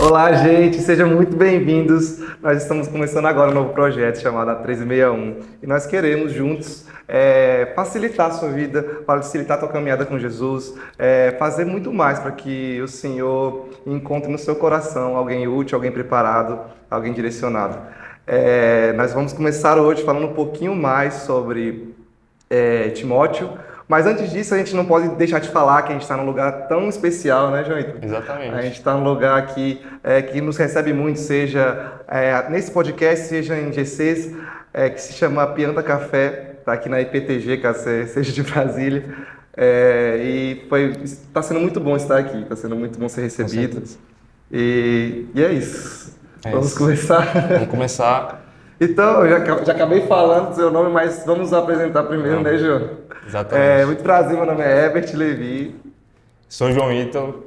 Olá, gente, sejam muito bem-vindos. Nós estamos começando agora um novo projeto chamado A 1361 e nós queremos juntos facilitar a sua vida, facilitar a tua caminhada com Jesus, fazer muito mais para que o Senhor encontre no seu coração alguém útil, alguém preparado, alguém direcionado. Nós vamos começar hoje falando um pouquinho mais sobre Timóteo. Mas antes disso, a gente não pode deixar de falar que a gente está num lugar tão especial, né, João? Exatamente. A gente está num lugar aqui que nos recebe muito, seja nesse podcast, seja em GCs, que se chama Pianta Café, está aqui na IPTG, caso você seja de Brasília. Está sendo muito bom estar aqui, está sendo muito bom ser recebido. E é isso. Vamos começar? Vamos começar. Então, eu já acabei falando do seu nome, mas vamos nos apresentar primeiro, né, João? Exatamente. Muito prazer, meu nome é Herbert Levi. Sou João Ítalo.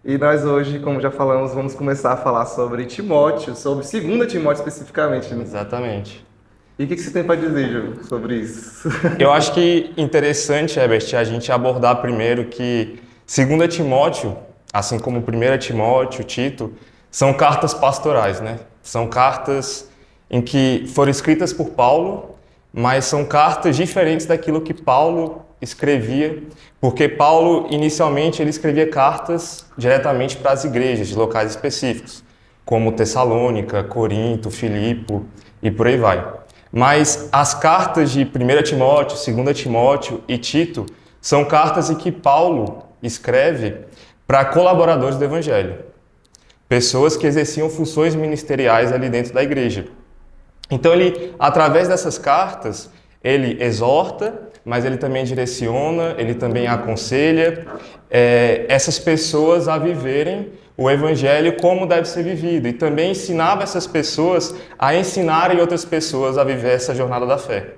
E nós hoje, como já falamos, vamos começar a falar sobre Timóteo, sobre 2 Timóteo especificamente, né? Exatamente. E o que você tem para dizer, João, sobre isso? Eu acho que interessante, Herbert, a gente abordar primeiro que 2 Timóteo, assim como 1 Timóteo, Tito, são cartas pastorais, né? São cartas em que foram escritas por Paulo, mas são cartas diferentes daquilo que Paulo escrevia, porque Paulo, inicialmente, ele escrevia cartas diretamente para as igrejas de locais específicos, como Tessalônica, Corinto, Filipe e por aí vai. Mas as cartas de 1 Timóteo, 2 Timóteo e Tito são cartas em que Paulo escreve para colaboradores do Evangelho, pessoas que exerciam funções ministeriais ali dentro da igreja. Então, ele, através dessas cartas, ele exorta, mas ele também direciona, ele também aconselha essas pessoas a viverem o Evangelho como deve ser vivido. E também ensinava essas pessoas a ensinarem outras pessoas a viver essa jornada da fé.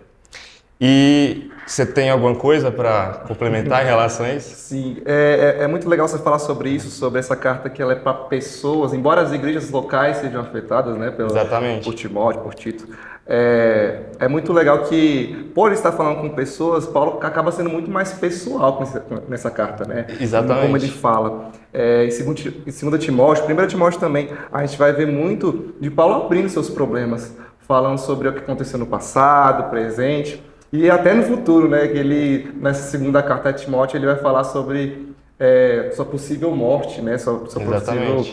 E você tem alguma coisa para complementar em relação a isso? Sim, é muito legal você falar sobre isso, sobre essa carta que ela é para pessoas, embora as igrejas locais sejam afetadas, né, Exatamente. por Timóteo, por Tito. É muito legal que, por estar falando com pessoas, Paulo acaba sendo muito mais pessoal nessa carta, né? Exatamente. Como ele fala. Em 2 Timóteo, 1 Timóteo também, a gente vai ver muito de Paulo abrindo seus problemas, falando sobre o que aconteceu no passado, presente. E até no futuro, né, que ele, nessa segunda carta a Timóteo, ele vai falar sobre sua possível morte, né, sua possível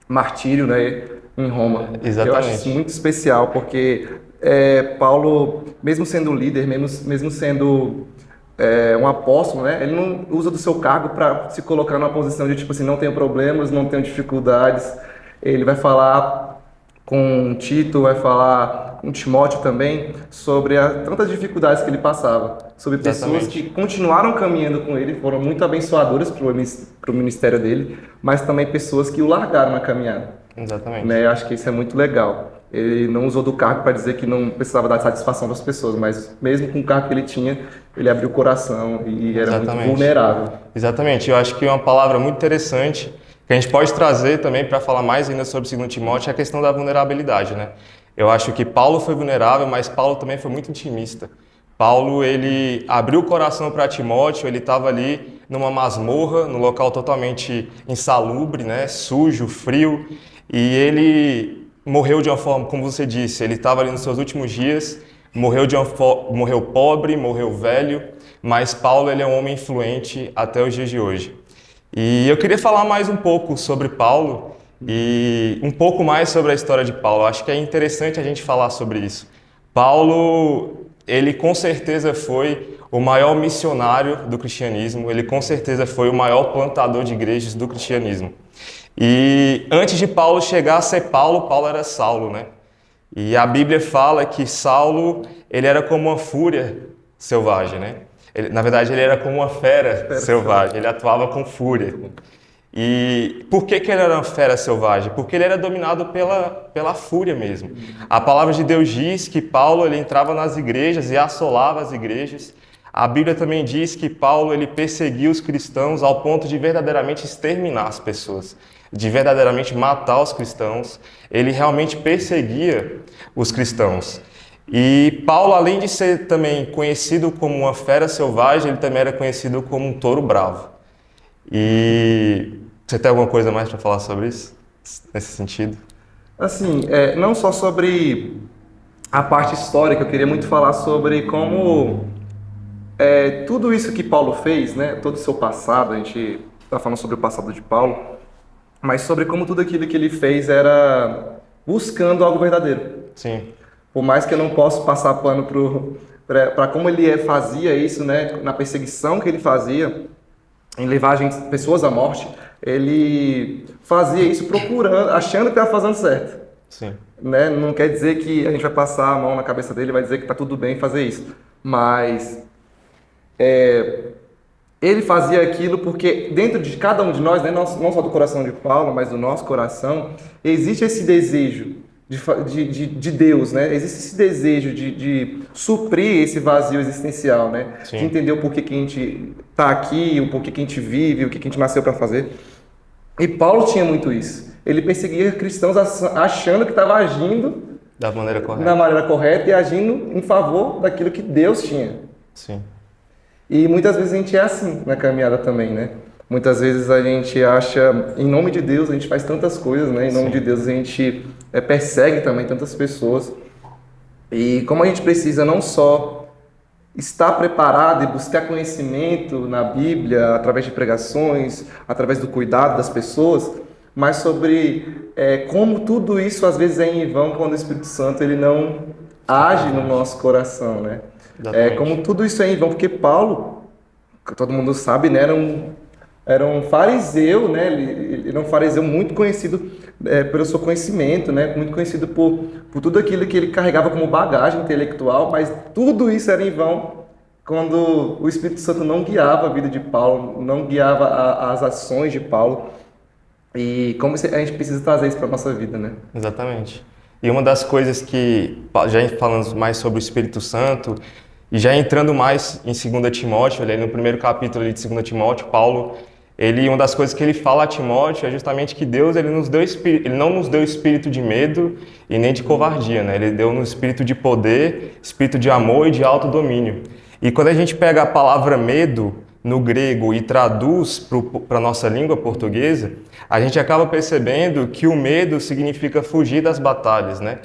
martírio, né, em Roma. Exatamente. Eu acho isso muito especial, porque Paulo, mesmo sendo líder, mesmo sendo um apóstolo, né, ele não usa do seu cargo para se colocar numa posição de, tipo assim, não tenho problemas, não tenho dificuldades. Ele vai falar com Tito, vai falar com Timóteo também, sobre tantas dificuldades que ele passava, sobre pessoas que continuaram caminhando com ele, foram muito abençoadoras para o ministério dele, mas também pessoas que o largaram na caminhada. Exatamente. Né? Eu acho que isso é muito legal. Ele não usou do cargo para dizer que não precisava dar satisfação para as pessoas, mas mesmo com o cargo que ele tinha, ele abriu o coração e era muito vulnerável. Exatamente. Eu acho que uma palavra muito interessante que a gente pode trazer também para falar mais ainda sobre 2 Timóteo é a questão da vulnerabilidade, né? Eu acho que Paulo foi vulnerável, mas Paulo também foi muito intimista. Paulo, ele abriu o coração para Timóteo, ele estava ali numa masmorra, num local totalmente insalubre, né? Sujo, frio, e ele morreu de uma forma, como você disse, ele estava ali nos seus últimos dias, morreu pobre, morreu velho, mas Paulo, ele é um homem influente até os dias de hoje. E eu queria falar mais um pouco sobre Paulo e um pouco mais sobre a história de Paulo. Acho que é interessante a gente falar sobre isso. Paulo, ele com certeza foi o maior missionário do cristianismo, ele com certeza foi o maior plantador de igrejas do cristianismo. E antes de Paulo chegar a ser Paulo, Paulo era Saulo, né? E a Bíblia fala que Saulo, ele era como uma fúria selvagem, né? Na verdade, ele era como uma fera selvagem, ele atuava com fúria. E por que ele era uma fera selvagem? Porque ele era dominado pela fúria mesmo. A palavra de Deus diz que Paulo ele entrava nas igrejas e assolava as igrejas. A Bíblia também diz que Paulo ele perseguia os cristãos ao ponto de verdadeiramente exterminar as pessoas, de verdadeiramente matar os cristãos. Ele realmente perseguia os cristãos. E Paulo, além de ser também conhecido como uma fera selvagem, ele também era conhecido como um touro bravo. E você tem alguma coisa mais para falar sobre isso? nesse sentido? Assim, não só sobre a parte histórica, eu queria muito falar sobre como tudo isso que Paulo fez, né, todo o seu passado, a gente está falando sobre o passado de Paulo, mas sobre como tudo aquilo que ele fez era buscando algo verdadeiro. Sim, Por mais que eu não possa passar pano para como ele fazia isso, né, na perseguição que ele fazia, em levar pessoas à morte, ele fazia isso procurando, achando que estava fazendo certo. sim, Né? Não quer dizer que a gente vai passar a mão na cabeça dele e vai dizer que está tudo bem fazer isso. Mas ele fazia aquilo porque dentro de cada um de nós, né, não só do coração de Paulo, mas do nosso coração, existe esse desejo de Deus, né? Existe esse desejo de suprir esse vazio existencial, né? De sim. entender o porquê que a gente está aqui, o porquê que a gente vive, o que a gente nasceu para fazer. E Paulo tinha muito isso. Ele perseguia cristãos achando que estava agindo Da maneira correta. na maneira correta e agindo em favor daquilo que Deus tinha. Sim, E muitas vezes a gente é assim na caminhada também, né? Muitas vezes a gente acha, em nome de Deus, a gente faz tantas coisas, né? Em nome Sim. de Deus a gente persegue também tantas pessoas. E como a gente precisa não só estar preparado e buscar conhecimento na Bíblia, através de pregações, através do cuidado das pessoas, mas sobre como tudo isso às vezes é em vão quando o Espírito Santo ele não age no nosso coração, né? exatamente. Como tudo isso é em vão, porque Paulo, que todo mundo sabe, né, era um fariseu, né? Ele era um fariseu muito conhecido pelo seu conhecimento, né? Muito conhecido por tudo aquilo que ele carregava como bagagem intelectual, mas tudo isso era em vão quando o Espírito Santo não guiava a vida de Paulo, não guiava as ações de Paulo. E como a gente precisa trazer isso para a nossa vida, né? Exatamente. E uma das coisas que, já falando mais sobre o Espírito Santo, e já entrando mais em 2 Timóteo, ali no primeiro capítulo ali de 2 Timóteo, Paulo, uma das coisas que ele fala a Timóteo é justamente que Deus ele não nos deu espírito de medo e nem de covardia, né? Ele deu um espírito de poder, espírito de amor e de autodomínio. E quando a gente pega a palavra medo no grego e traduz para a nossa língua portuguesa, a gente acaba percebendo que o medo significa fugir das batalhas, né?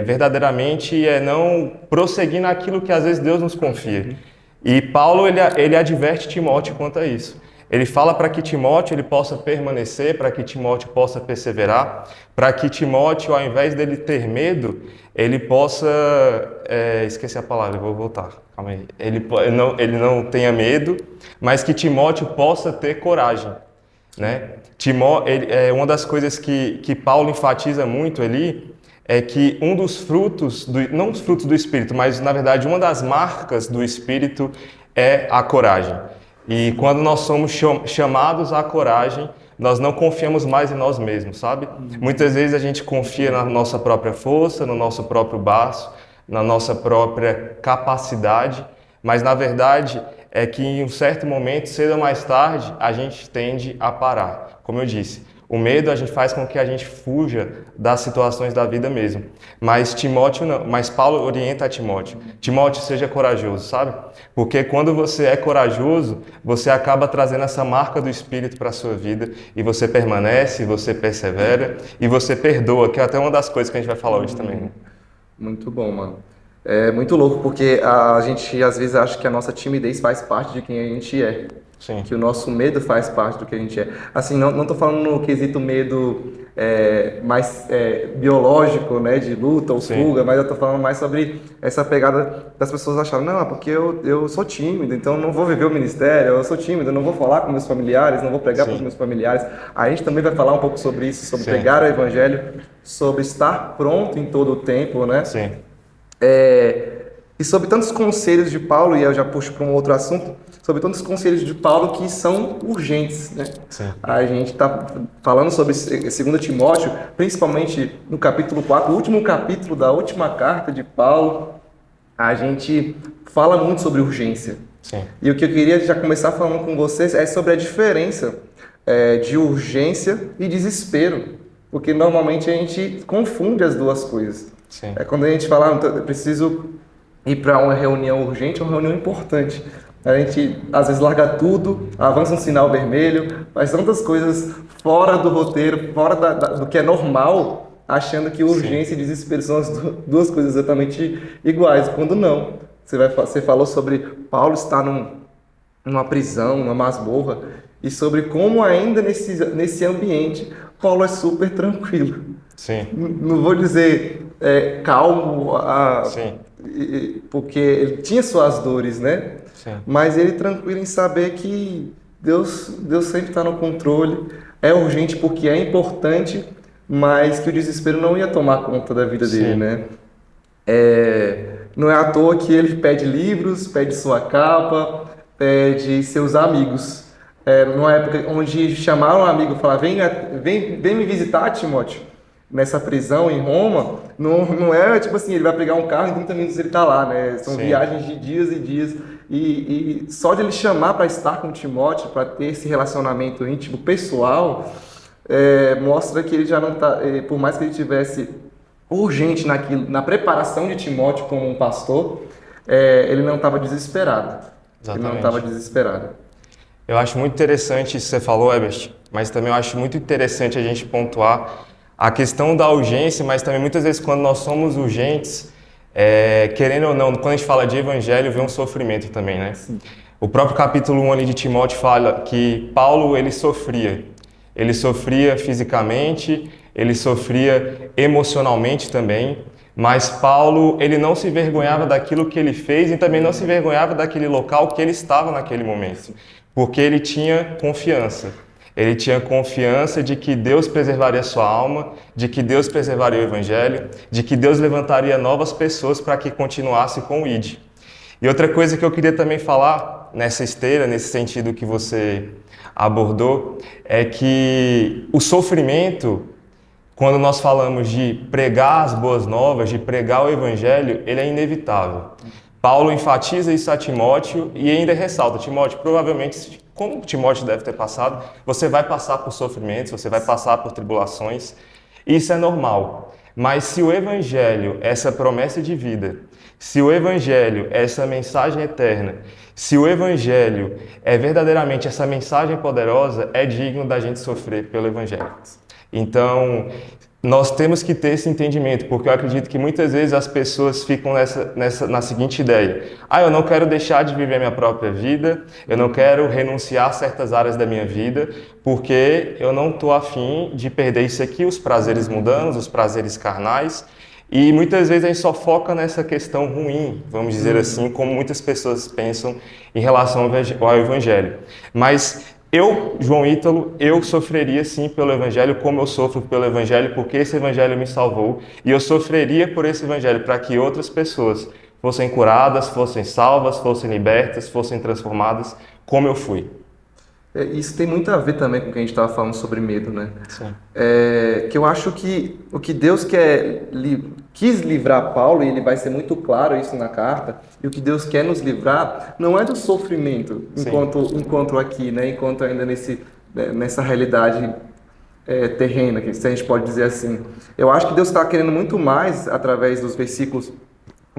Verdadeiramente é não prosseguir naquilo que às vezes Deus nos confia. E Paulo ele adverte Timóteo quanto a isso. Ele fala para que Timóteo ele possa permanecer, para que Timóteo possa perseverar, para que Timóteo, ao invés dele ter medo, ele possa... esqueci a palavra, vou voltar, calma aí. Ele não tenha medo, mas que Timóteo possa ter coragem, né? Uma das coisas que Paulo enfatiza muito ali é que um dos frutos, não os frutos do Espírito, mas na verdade uma das marcas do Espírito é a coragem. E quando nós somos chamados à coragem, nós não confiamos mais em nós mesmos, sabe? Muitas vezes a gente confia na nossa própria força, no nosso próprio braço, na nossa própria capacidade, mas na verdade é que em um certo momento, cedo ou mais tarde, a gente tende a parar. Como eu disse, o medo a gente faz com que a gente fuja das situações da vida mesmo. Mas Timóteo não, mas Paulo orienta a Timóteo. Timóteo, seja corajoso, sabe? Porque quando você é corajoso, você acaba trazendo essa marca do Espírito para a sua vida e você permanece, você persevera e você perdoa, que é até uma das coisas que a gente vai falar hoje também, né? Muito bom, mano. É muito louco porque a gente às vezes acha que a nossa timidez faz parte de quem a gente é. Sim. Que o nosso medo faz parte do que a gente é. Assim, não tô falando no quesito medo mais biológico, né, de luta ou Sim. fuga, mas eu tô falando mais sobre essa pegada das pessoas acharem, não, porque eu sou tímido, então não vou viver o ministério, eu sou tímido, eu não vou falar com meus familiares, não vou pregar para os meus familiares. A gente também vai falar um pouco sobre isso, sobre Sim. pregar o evangelho, sobre estar pronto em todo o tempo, né? Sim. E sobre tantos conselhos de Paulo, e eu já puxo para um outro assunto, sobre tantos conselhos de Paulo que são urgentes, né? Sim. A gente está falando sobre 2 Timóteo, principalmente no capítulo 4, o último capítulo da última carta de Paulo, a gente fala muito sobre urgência. Sim. E o que eu queria já começar falando com vocês é sobre a diferença de urgência e desespero, porque normalmente a gente confunde as duas coisas. Sim. Quando a gente fala, eu preciso ir para uma reunião urgente, uma reunião importante. A gente às vezes larga tudo, avança um sinal vermelho, faz tantas coisas fora do roteiro, fora do que é normal, achando que Sim, urgência e desespero são as duas coisas exatamente iguais, quando não. Você falou sobre Paulo estar numa prisão, numa masmorra, e sobre como ainda nesse ambiente Paulo é super tranquilo. sim, Não vou dizer calmo, sim, porque ele tinha suas dores, né? sim, Mas ele tranquilo em saber que Deus sempre está no controle. É urgente porque é importante, mas que o desespero não ia tomar conta da vida dele, sim. né? Não é à toa que ele pede livros, pede sua capa, pede seus amigos. Numa época onde chamaram um amigo e falaram: vem me visitar, Timóteo, nessa prisão em Roma. Não é tipo assim, ele vai pegar um carro e em 30 minutos ele está lá, né? São Sim, viagens de dias e dias. E só de ele chamar para estar com Timóteo, para ter esse relacionamento íntimo, pessoal, mostra que ele já não está, por mais que ele tivesse urgente naquilo, na preparação de Timóteo como um pastor, ele não estava desesperado. Ele não estava exatamente. desesperado. Eu acho muito interessante isso que você falou, Ebert, mas também eu acho muito interessante a gente pontuar a questão da urgência, mas também muitas vezes quando nós somos urgentes, querendo ou não, quando a gente fala de evangelho, vem um sofrimento também, né? O próprio capítulo 1 ali de Timóteo fala que Paulo, ele sofria. Ele sofria fisicamente, ele sofria emocionalmente também, mas Paulo, ele não se envergonhava daquilo que ele fez e também não se envergonhava daquele local que ele estava naquele momento, porque ele tinha confiança. Ele tinha confiança de que Deus preservaria a sua alma, de que Deus preservaria o evangelho, de que Deus levantaria novas pessoas para que continuasse com o ID. E outra coisa que eu queria também falar nessa esteira, nesse sentido que você abordou, é que o sofrimento, quando nós falamos de pregar as boas novas, de pregar o evangelho, ele é inevitável. Paulo enfatiza isso a Timóteo e ainda ressalta: Timóteo, provavelmente, como Timóteo deve ter passado, você vai passar por sofrimentos, você vai passar por tribulações, isso é normal. Mas se o evangelho, essa promessa de vida, se o evangelho é essa mensagem eterna, se o evangelho é verdadeiramente essa mensagem poderosa, é digno da gente sofrer pelo evangelho. Então, nós temos que ter esse entendimento, porque eu acredito que muitas vezes as pessoas ficam na seguinte ideia: eu não quero deixar de viver a minha própria vida, eu não quero renunciar a certas áreas da minha vida, porque eu não estou afim de perder isso aqui, os prazeres mundanos, os prazeres carnais. E muitas vezes a gente só foca nessa questão ruim, vamos dizer assim, como muitas pessoas pensam em relação ao evangelho. Mas eu, João Ítalo, eu sofreria sim pelo evangelho, como eu sofro pelo evangelho, porque esse evangelho me salvou, e eu sofreria por esse evangelho para que outras pessoas fossem curadas, fossem salvas, fossem libertas, fossem transformadas, como eu fui. Isso tem muito a ver também com o que a gente estava falando sobre medo, né? Sim. Que eu acho que o que Deus quis livrar Paulo, e ele vai ser muito claro isso na carta, e o que Deus quer nos livrar não é do sofrimento, Sim. enquanto aqui, né? Enquanto ainda nessa realidade terrena, que se a gente pode dizer assim. Eu acho que Deus está querendo muito mais, através dos versículos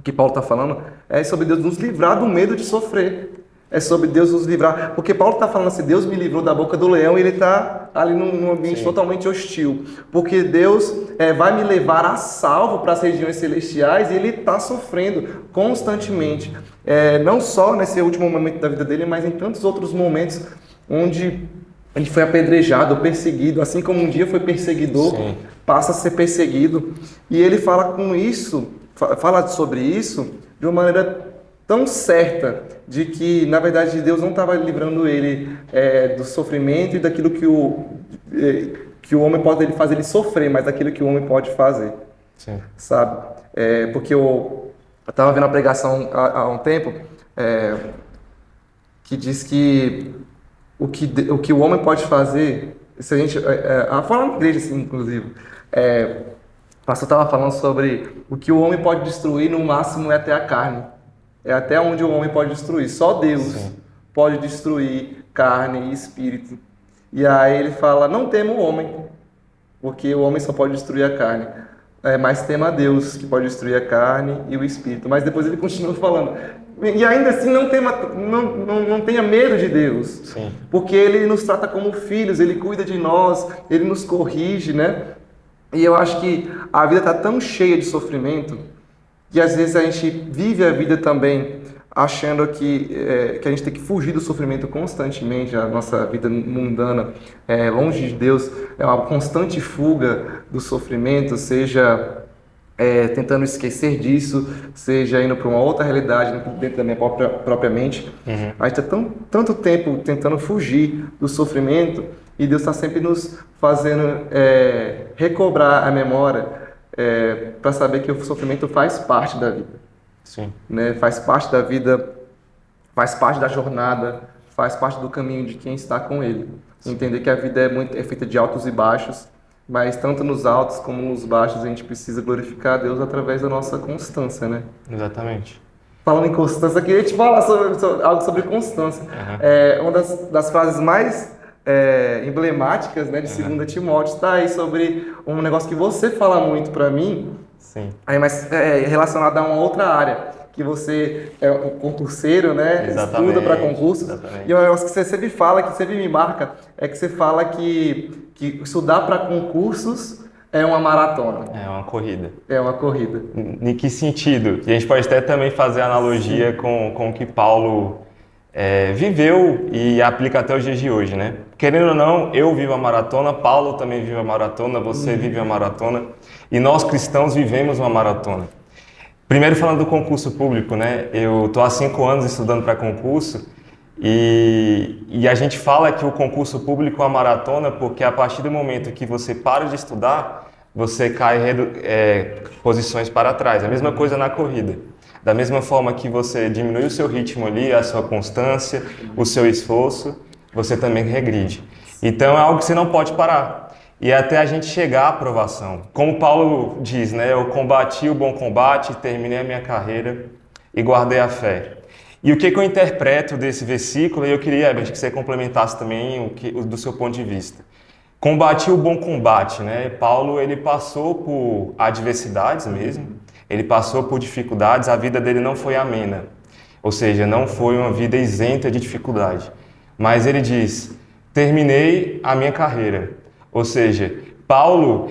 que Paulo está falando, é sobre Deus nos livrar do medo de sofrer. É sobre Deus nos livrar. Porque Paulo está falando assim: Deus me livrou da boca do leão, e ele está ali num ambiente Sim. totalmente hostil. Porque Deus vai me levar a salvo para as regiões celestiais, e ele está sofrendo constantemente. Não só nesse último momento da vida dele, mas em tantos outros momentos onde ele foi apedrejado, perseguido, assim como um dia foi perseguidor, Sim. passa a ser perseguido. E ele fala sobre isso de uma maneira tão certa, de que, na verdade, Deus não estava livrando ele do sofrimento e daquilo que o homem pode fazer ele sofrer, mas daquilo que o homem pode fazer, Sim. sabe? Porque eu estava vendo a pregação há um tempo, que diz que o que o homem pode fazer, se a gente, falando na igreja, assim, inclusive, o pastor estava falando sobre o que o homem pode destruir, no máximo é até a carne. É até onde o homem pode destruir. Só Deus Sim. pode destruir carne e espírito. E aí ele fala: não tema o homem, porque o homem só pode destruir a carne. mas tema a Deus, que pode destruir a carne e o espírito. Mas depois ele continua falando, e ainda assim não tenha medo de Deus, Sim. porque Ele nos trata como filhos, Ele cuida de nós, Ele nos corrige, né? E eu acho que a vida está tão cheia de sofrimento, que às vezes a gente vive a vida também achando que a gente tem que fugir do sofrimento constantemente, a nossa vida mundana, longe de Deus, é uma constante fuga do sofrimento, seja tentando esquecer disso, seja indo para uma outra realidade dentro da minha própria mente. A gente está tanto tempo tentando fugir do sofrimento e Deus está sempre nos fazendo recobrar a memória para saber que o sofrimento faz parte da vida. Sim. Né? Faz parte da vida, faz parte da jornada, faz parte do caminho de quem está com Ele. Sim. Entender que a vida é feita de altos e baixos, mas tanto nos altos como nos baixos a gente precisa glorificar a Deus através da nossa constância, né? Exatamente. Falando em constância, eu queria te falar algo sobre constância. Uma das frases mais emblemáticas, né, de 2 Timóteo está aí sobre um negócio que você fala muito para mim. Sim. Mas relacionado a uma outra área, que você é um concurseiro, né? Exatamente. Estuda para concursos. Exatamente. E um negócio que você sempre fala, que sempre me marca, é que você fala que estudar para concursos é uma maratona. É uma corrida. É uma corrida. Em que sentido? E a gente pode até também fazer analogia com o que Paulo viveu e aplica até os dias de hoje, né? Querendo ou não, eu vivo a maratona, Paulo também vive a maratona, você vive a maratona e nós cristãos vivemos uma maratona. Primeiro falando do concurso público, né? Eu estou há 5 anos estudando para concurso e a gente fala que o concurso público é uma maratona porque a partir do momento que você para de estudar, você cai posições para trás. A mesma coisa na corrida. Da mesma forma que você diminui o seu ritmo ali, a sua constância, o seu esforço, você também regride. Então é algo que você não pode parar. E até a gente chegar à aprovação. Como Paulo diz, né? Eu combati o bom combate, terminei a minha carreira e guardei a fé. E o que eu interpreto desse versículo, e eu queria, Herbert, que você complementasse também do seu ponto de vista. Combati o bom combate, né? Paulo, ele passou por adversidades mesmo. Ele passou por dificuldades, a vida dele não foi amena, ou seja, não foi uma vida isenta de dificuldade. Mas ele diz, terminei a minha carreira. Ou seja, Paulo,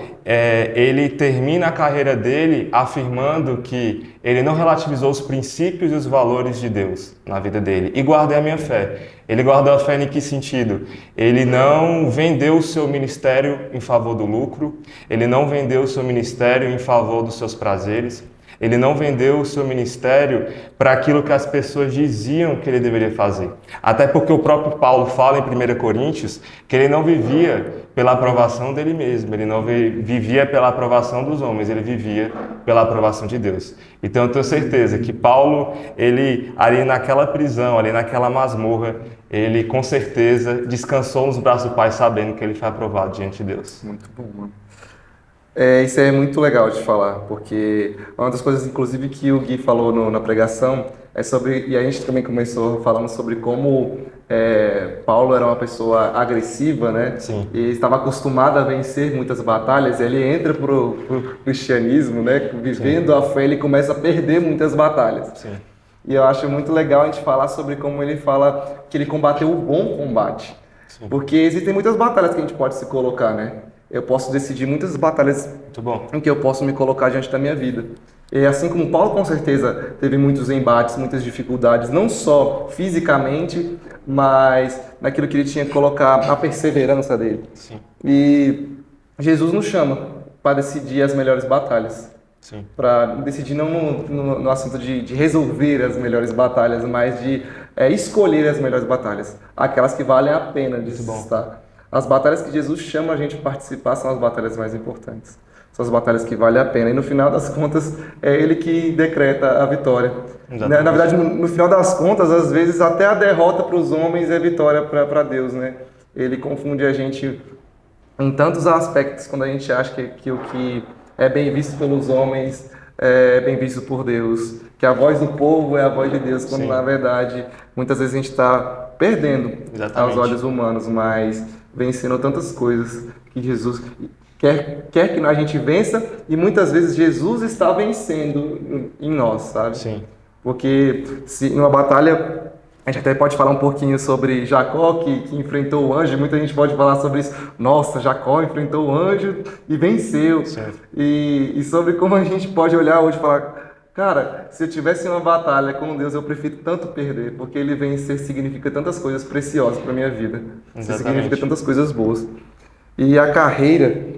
ele termina a carreira dele afirmando que ele não relativizou os princípios e os valores de Deus na vida dele. E guardei a minha fé. Ele guardou a fé em que sentido? Ele não vendeu o seu ministério em favor do lucro, ele não vendeu o seu ministério em favor dos seus prazeres, ele não vendeu o seu ministério para aquilo que as pessoas diziam que ele deveria fazer. Até porque o próprio Paulo fala em 1 Coríntios que ele não vivia pela aprovação dele mesmo, ele não vivia pela aprovação dos homens, ele vivia pela aprovação de Deus. Então eu tenho certeza que Paulo, ele ali naquela prisão, ali naquela masmorra, ele com certeza descansou nos braços do Pai sabendo que ele foi aprovado diante de Deus. Muito bom, mano. Isso é muito legal de falar, porque uma das coisas, inclusive, que o Gui falou na pregação é sobre, e a gente também começou falando sobre como Paulo era uma pessoa agressiva, né? Sim. E estava acostumado a vencer muitas batalhas, ele entra pro cristianismo, né? Vivendo Sim. a fé, ele começa a perder muitas batalhas. Sim. E eu acho muito legal a gente falar sobre como ele fala que ele combateu o bom combate. Sim. Porque existem muitas batalhas que a gente pode se colocar, né? Eu posso decidir muitas batalhas em que eu posso me colocar diante da minha vida. E assim como Paulo, com certeza, teve muitos embates, muitas dificuldades, não só fisicamente, mas naquilo que ele tinha que colocar, a perseverança dele. Sim. E Jesus nos chama para decidir as melhores batalhas. Para decidir não no assunto de resolver as melhores batalhas, mas de escolher as melhores batalhas. Aquelas que valem a pena de se estar. As batalhas que Jesus chama a gente a participar são as batalhas mais importantes. São as batalhas que valem a pena. E no final das contas, é Ele que decreta a vitória. Exatamente. Na verdade, no final das contas, às vezes, até a derrota para os homens é vitória para Deus, né? Ele confunde a gente em tantos aspectos, quando a gente acha que o que é bem visto pelos homens é bem visto por Deus. Que a voz do povo é a voz de Deus, quando, Sim. na verdade, muitas vezes a gente está perdendo Exatamente. Aos olhos humanos, mas vencendo tantas coisas que quer que a gente vença, e muitas vezes Jesus está vencendo em nós, sabe? Sim. Porque se numa batalha, a gente até pode falar um pouquinho sobre Jacó, que enfrentou o anjo, muita gente pode falar sobre isso. Nossa, Jacó enfrentou o anjo e venceu. Certo. E sobre como a gente pode olhar hoje e falar, cara, se eu tivesse uma batalha com Deus, eu prefiro tanto perder, porque ele vencer significa tantas coisas preciosas para minha vida. Exatamente. Significa tantas coisas boas. E a carreira,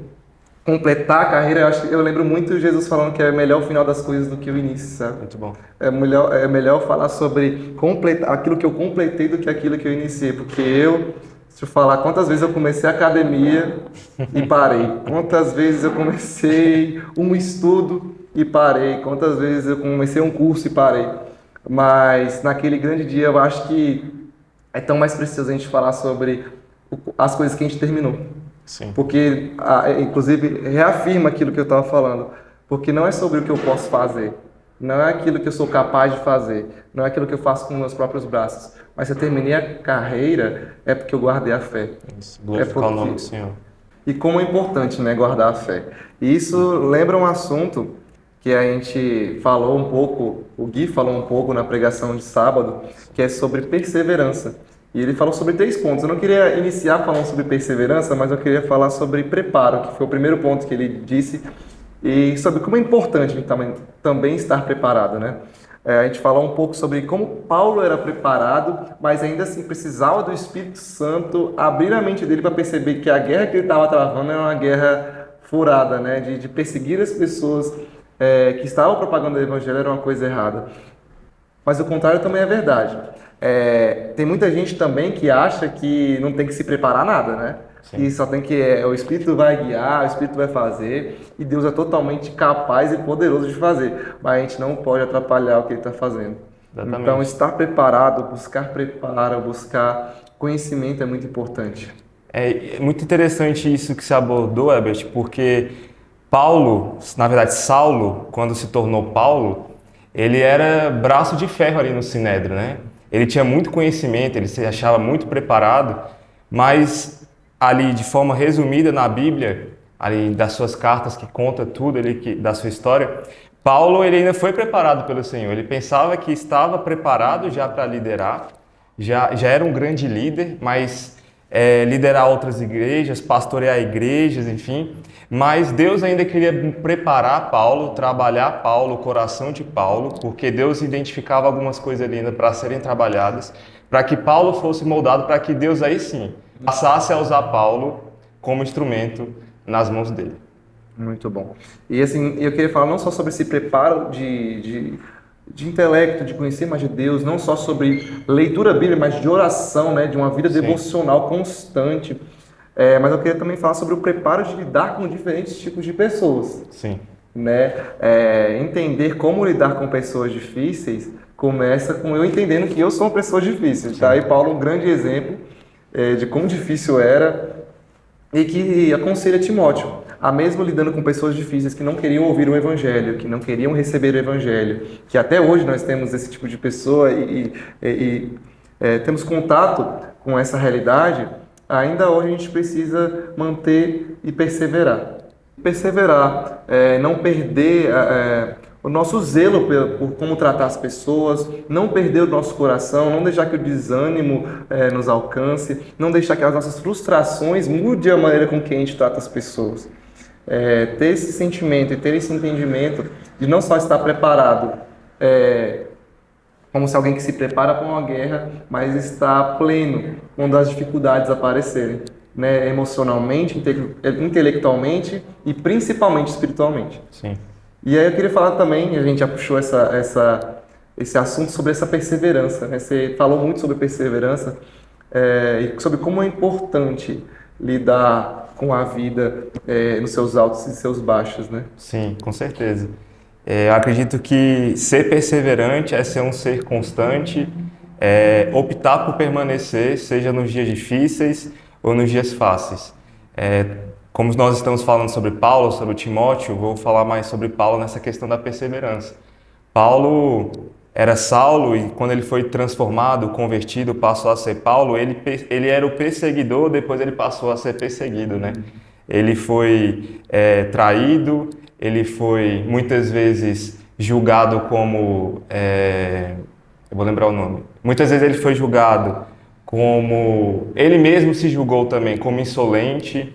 completar a carreira, eu lembro muito Jesus falando que é melhor o final das coisas do que o início, sabe? Muito bom. É melhor falar sobre completar aquilo que eu completei do que aquilo que eu iniciei, porque deixa eu falar, quantas vezes eu comecei a academia e parei, quantas vezes eu comecei um estudo e parei, quantas vezes eu comecei um curso e parei, mas naquele grande dia eu acho que é tão mais preciso a gente falar sobre as coisas que a gente terminou. Sim. Porque, inclusive, reafirma aquilo que eu estava falando. Porque não é sobre o que eu posso fazer, não é aquilo que eu sou capaz de fazer, não é aquilo que eu faço com meus próprios braços. Mas se eu terminei a carreira, é porque eu guardei a fé. Isso. Glorificar o nome do Senhor. E como é importante, né, guardar a fé. E isso lembra um assunto que a gente falou um pouco, o Gui falou um pouco na pregação de sábado, que é sobre perseverança. E ele falou sobre 3 pontos. Eu não queria iniciar falando sobre perseverança, mas eu queria falar sobre preparo, que foi o primeiro ponto que ele disse, e sobre como é importante a gente também estar preparado, né? A gente falou um pouco sobre como Paulo era preparado, mas ainda assim precisava do Espírito Santo abrir a mente dele para perceber que a guerra que ele estava travando era uma guerra furada, né? De perseguir as pessoas que estavam propagando o evangelho era uma coisa errada. Mas o contrário também é verdade. Tem muita gente também que acha que não tem que se preparar nada, né? Sim. E só tem que... o Espírito vai guiar, o Espírito vai fazer, e Deus é totalmente capaz e poderoso de fazer. Mas a gente não pode atrapalhar o que Ele está fazendo. Exatamente. Então, estar preparado, buscar preparo, buscar conhecimento é muito importante. É muito interessante isso que você abordou, Herbert, porque Paulo, na verdade Saulo, quando se tornou Paulo, ele era braço de ferro ali no Sinédrio, né? Ele tinha muito conhecimento, ele se achava muito preparado, mas ali de forma resumida na Bíblia, ali das suas cartas que conta tudo ali da sua história, Paulo ele ainda foi preparado pelo Senhor. Ele pensava que estava preparado já para liderar, já era um grande líder, mas liderar outras igrejas, pastorear igrejas, enfim. Mas Deus ainda queria preparar Paulo, trabalhar Paulo, o coração de Paulo, porque Deus identificava algumas coisas ali ainda para serem trabalhadas, para que Paulo fosse moldado, para que Deus aí sim passasse a usar Paulo como instrumento nas mãos dele. Muito bom. E assim, eu queria falar não só sobre esse preparo de intelecto, de conhecer mais de Deus, não só sobre leitura bíblica, mas de oração, né, de uma vida devocional constante. Mas eu queria também falar sobre o preparo de lidar com diferentes tipos de pessoas. Sim. Né? Entender como lidar com pessoas difíceis começa com eu entendendo que eu sou uma pessoa difícil. Tá? E Paulo um grande exemplo de como difícil era e que aconselha Timóteo a mesmo lidando com pessoas difíceis que não queriam ouvir o Evangelho, que não queriam receber o Evangelho, que até hoje nós temos esse tipo de pessoa e temos contato com essa realidade, ainda hoje a gente precisa manter e perseverar. Perseverar, não perder o nosso zelo por como tratar as pessoas, não perder o nosso coração, não deixar que o desânimo nos alcance, não deixar que as nossas frustrações mudem a maneira com que a gente trata as pessoas. Ter esse sentimento e ter esse entendimento de não só estar preparado, como se alguém que se prepara para uma guerra, mas está pleno quando as dificuldades aparecerem, né? Emocionalmente, intelectualmente e principalmente espiritualmente. Sim. E aí eu queria falar também, a gente já puxou esse assunto sobre essa perseverança, né? Você falou muito sobre perseverança e sobre como é importante lidar com a vida nos seus altos e seus baixos, né? Sim, com certeza. Eu acredito que ser perseverante é ser um ser constante, optar por permanecer, seja nos dias difíceis ou nos dias fáceis. Como nós estamos falando sobre Paulo, sobre Timóteo, vou falar mais sobre Paulo nessa questão da perseverança. Paulo era Saulo e quando ele foi transformado, convertido, passou a ser Paulo, ele era o perseguidor, depois ele passou a ser perseguido, né? ele foi traído, ele foi muitas vezes julgado como... eu vou lembrar o nome. Muitas vezes ele foi julgado como... Ele mesmo se julgou também como insolente,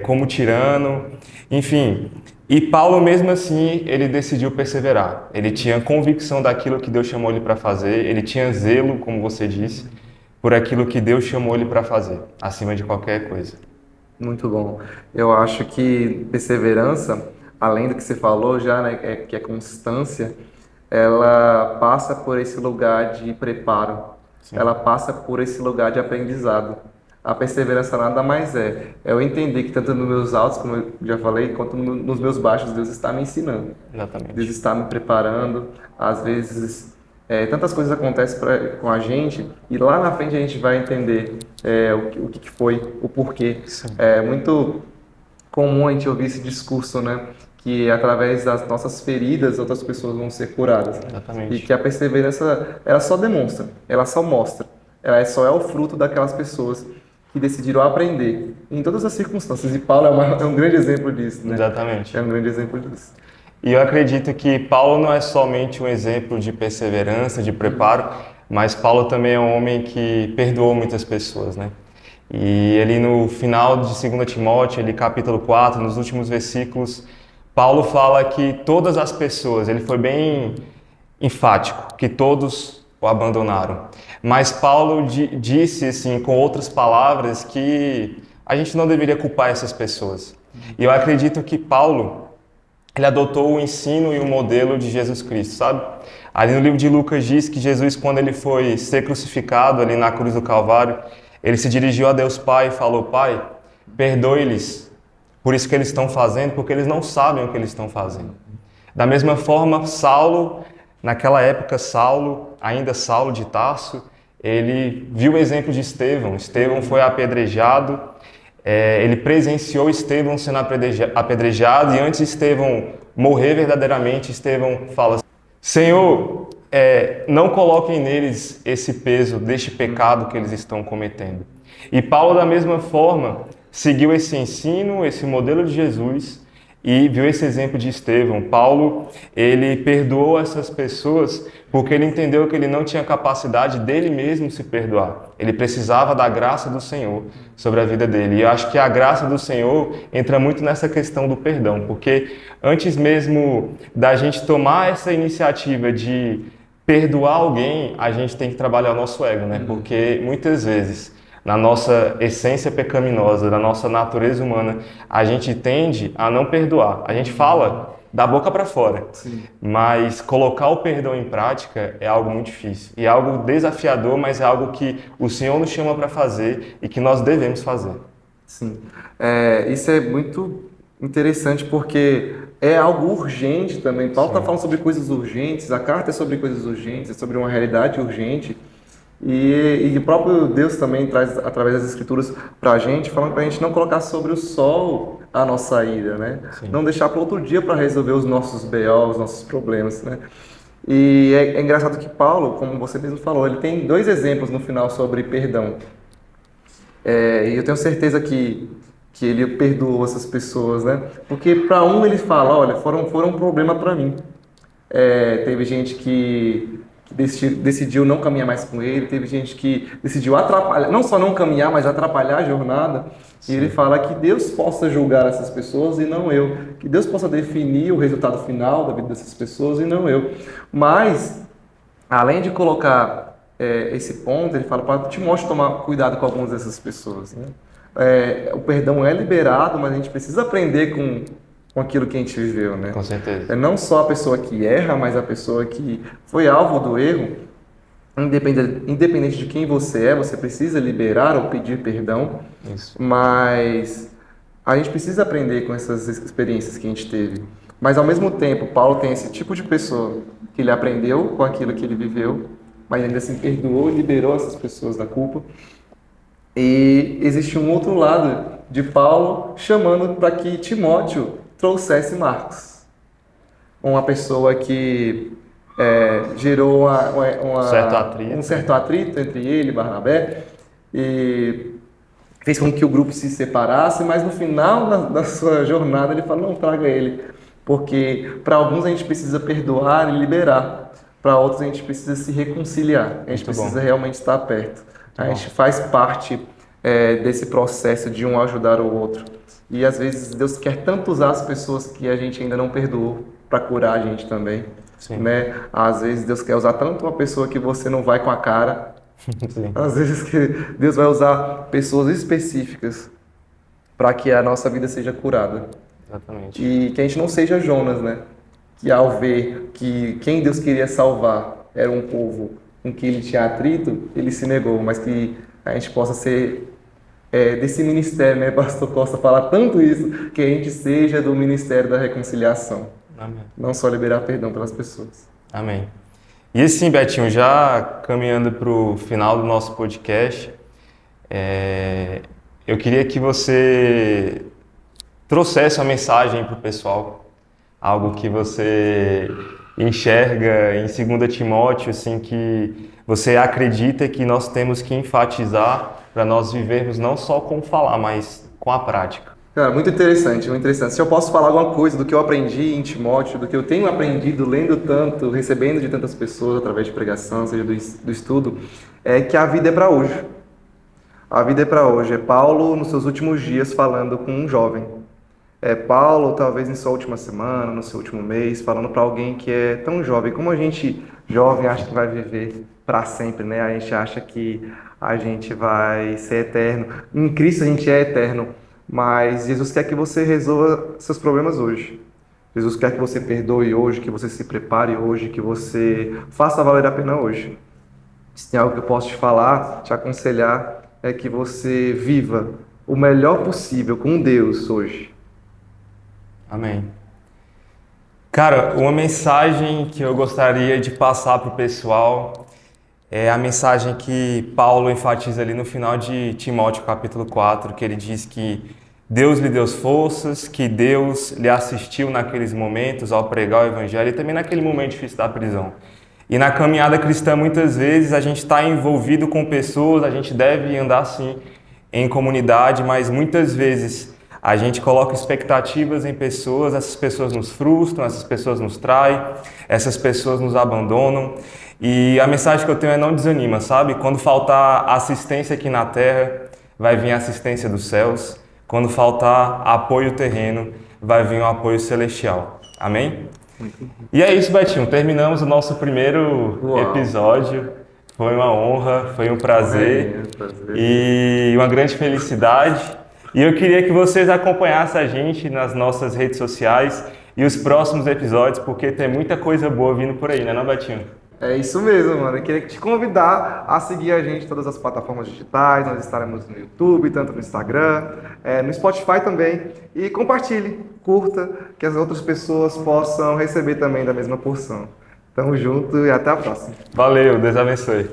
como tirano, enfim. E Paulo, mesmo assim, ele decidiu perseverar. Ele tinha convicção daquilo que Deus chamou ele para fazer, ele tinha zelo, como você disse, por aquilo que Deus chamou ele para fazer, acima de qualquer coisa. Muito bom. Eu acho que perseverança, além do que você falou já, né, que é constância, ela passa por esse lugar de preparo, Sim. ela passa por esse lugar de aprendizado. A perseverança nada mais é eu entender que tanto nos meus altos, como eu já falei, quanto nos meus baixos, Deus está me ensinando. Exatamente. Deus está me preparando. Às vezes, tantas coisas acontecem com a gente e lá na frente a gente vai entender o que foi, o porquê. Sim. É muito comum a gente ouvir esse discurso, né? Que através das nossas feridas outras pessoas vão ser curadas. Exatamente. E que a perseverança, ela só demonstra, ela só mostra. Ela só é o fruto daquelas pessoas que decidiram aprender em todas as circunstâncias. E Paulo é um grande exemplo disso, né? Exatamente. É um grande exemplo disso. E eu acredito que Paulo não é somente um exemplo de perseverança, de preparo, mas Paulo também é um homem que perdoou muitas pessoas, né? E ele no final de 2 Timóteo, ele capítulo 4, nos últimos versículos, Paulo fala que todas as pessoas, ele foi bem enfático, que todos o abandonaram. Mas Paulo disse, assim, com outras palavras, que a gente não deveria culpar essas pessoas. E eu acredito que Paulo, ele adotou o ensino e o modelo de Jesus Cristo, sabe? Ali no livro de Lucas diz que Jesus, quando ele foi ser crucificado ali na cruz do Calvário, ele se dirigiu a Deus Pai e falou: Pai, perdoe-lhes por isso que eles estão fazendo, porque eles não sabem o que eles estão fazendo. Da mesma forma, Saulo, naquela época, ainda Saulo de Tarso, ele viu o exemplo de Estevão. Estevão foi apedrejado, ele presenciou Estevão sendo apedrejado, e antes de Estevão morrer verdadeiramente, Estevão fala: Senhor, não coloquem neles esse peso deste pecado que eles estão cometendo. E Paulo, da mesma forma, seguiu esse ensino, esse modelo de Jesus, e viu esse exemplo de Estevão. Paulo, ele perdoou essas pessoas porque ele entendeu que ele não tinha capacidade dele mesmo se perdoar. Ele precisava da graça do Senhor sobre a vida dele. E eu acho que a graça do Senhor entra muito nessa questão do perdão, porque antes mesmo da gente tomar essa iniciativa de perdoar alguém, a gente tem que trabalhar o nosso ego, né? Porque muitas vezes, na nossa essência pecaminosa, da nossa natureza humana, a gente tende a não perdoar. A gente fala da boca para fora, Sim. Mas colocar o perdão em prática é algo muito difícil. E é algo desafiador, mas é algo que o Senhor nos chama para fazer e que nós devemos fazer. Sim. Isso é muito interessante porque é algo urgente também. Paulo está falando sobre coisas urgentes, a carta é sobre coisas urgentes, é sobre uma realidade urgente. E o próprio Deus também traz, através das Escrituras, para a gente, falando para a gente não colocar sobre o sol a nossa ira, né? Sim. Não deixar para outro dia para resolver os nossos BO, os nossos problemas, né? E é engraçado que Paulo, como você mesmo falou, ele tem 2 exemplos no final sobre perdão. E eu tenho certeza que ele perdoou essas pessoas, né? Porque para um ele fala: olha, foram um problema para mim. Teve gente que decidiu não caminhar mais com ele, teve gente que decidiu atrapalhar, não só não caminhar, mas atrapalhar a jornada. Sim. E ele fala que Deus possa julgar essas pessoas e não eu, que Deus possa definir o resultado final da vida dessas pessoas e não eu. Mas, além de colocar esse ponto, ele fala para Timóteo tomar cuidado com algumas dessas pessoas, né? O perdão é liberado, mas a gente precisa aprender com aquilo que a gente viveu, né? Com certeza. Não só a pessoa que erra, mas a pessoa que foi alvo do erro. Independente de quem você precisa liberar ou pedir perdão. Isso. Mas a gente precisa aprender com essas experiências que a gente teve. Mas ao mesmo tempo, Paulo tem esse tipo de pessoa que ele aprendeu com aquilo que ele viveu, mas ainda assim perdoou e liberou essas pessoas da culpa. E existe um outro lado de Paulo chamando para que Timóteo trouxesse Marcos, uma pessoa que gerou um certo atrito entre ele e Barnabé, e fez com que o grupo se separasse, mas no final da sua jornada ele fala, não, traga ele. Porque para alguns a gente precisa perdoar e liberar, para outros a gente precisa se reconciliar, a gente precisa realmente estar perto. A gente faz parte desse processo de um ajudar o outro. E às vezes Deus quer tanto usar as pessoas que a gente ainda não perdoou para curar a gente também. Né? Às vezes Deus quer usar tanto uma pessoa que você não vai com a cara. Sim. Às vezes que Deus vai usar pessoas específicas para que a nossa vida seja curada. Exatamente. E que a gente não seja Jonas, né? Que ao ver que quem Deus queria salvar era um povo com que ele tinha atrito, ele se negou, mas que a gente possa ser desse ministério, né? Pastor Costa fala tanto isso, que a gente seja do ministério da reconciliação. Amém. Não só liberar perdão pelas pessoas. Amém. E assim, Betinho, já caminhando para o final do nosso podcast, eu queria que você trouxesse uma mensagem para o pessoal, algo que você enxerga em 2 Timóteo, assim, que você acredita que nós temos que enfatizar para nós vivermos não só com falar, mas com a prática. Cara, muito interessante, muito interessante. Se eu posso falar alguma coisa do que eu aprendi em Timóteo, do que eu tenho aprendido lendo tanto, recebendo de tantas pessoas através de pregação, seja do estudo, é que a vida é para hoje. A vida é para hoje. É Paulo, nos seus últimos dias, falando com um jovem. É Paulo, talvez em sua última semana, no seu último mês, falando para alguém que é tão jovem. Como a gente, jovem, acha que vai viver para sempre, né? A gente acha que a gente vai ser eterno. Em Cristo a gente é eterno. Mas Jesus quer que você resolva seus problemas hoje. Jesus quer que você perdoe hoje, que você se prepare hoje, que você faça valer a pena hoje. Se tem algo que eu posso te falar, te aconselhar, é que você viva o melhor possível com Deus hoje. Amém. Cara, uma mensagem que eu gostaria de passar para o pessoal é a mensagem que Paulo enfatiza ali no final de Timóteo capítulo 4, que ele diz que Deus lhe deu forças, que Deus lhe assistiu naqueles momentos ao pregar o evangelho e também naquele momento difícil da prisão. E na caminhada cristã, muitas vezes, a gente está envolvido com pessoas, a gente deve andar sim em comunidade, mas muitas vezes a gente coloca expectativas em pessoas, essas pessoas nos frustram, essas pessoas nos traem, essas pessoas nos abandonam. E a mensagem que eu tenho é não desanima, sabe? Quando faltar assistência aqui na terra, vai vir a assistência dos céus. Quando faltar apoio terreno, vai vir um apoio celestial. Amém? E é isso, Betinho. Terminamos o nosso primeiro episódio. Foi uma honra, foi um prazer e uma grande felicidade. E eu queria que vocês acompanhassem a gente nas nossas redes sociais e os próximos episódios, porque tem muita coisa boa vindo por aí, né, não, Betinho? É isso mesmo, mano. Eu queria te convidar a seguir a gente em todas as plataformas digitais. Nós estaremos no YouTube, tanto no Instagram, no Spotify também. E compartilhe, curta, que as outras pessoas possam receber também da mesma porção. Tamo junto e até a próxima. Valeu, Deus abençoe.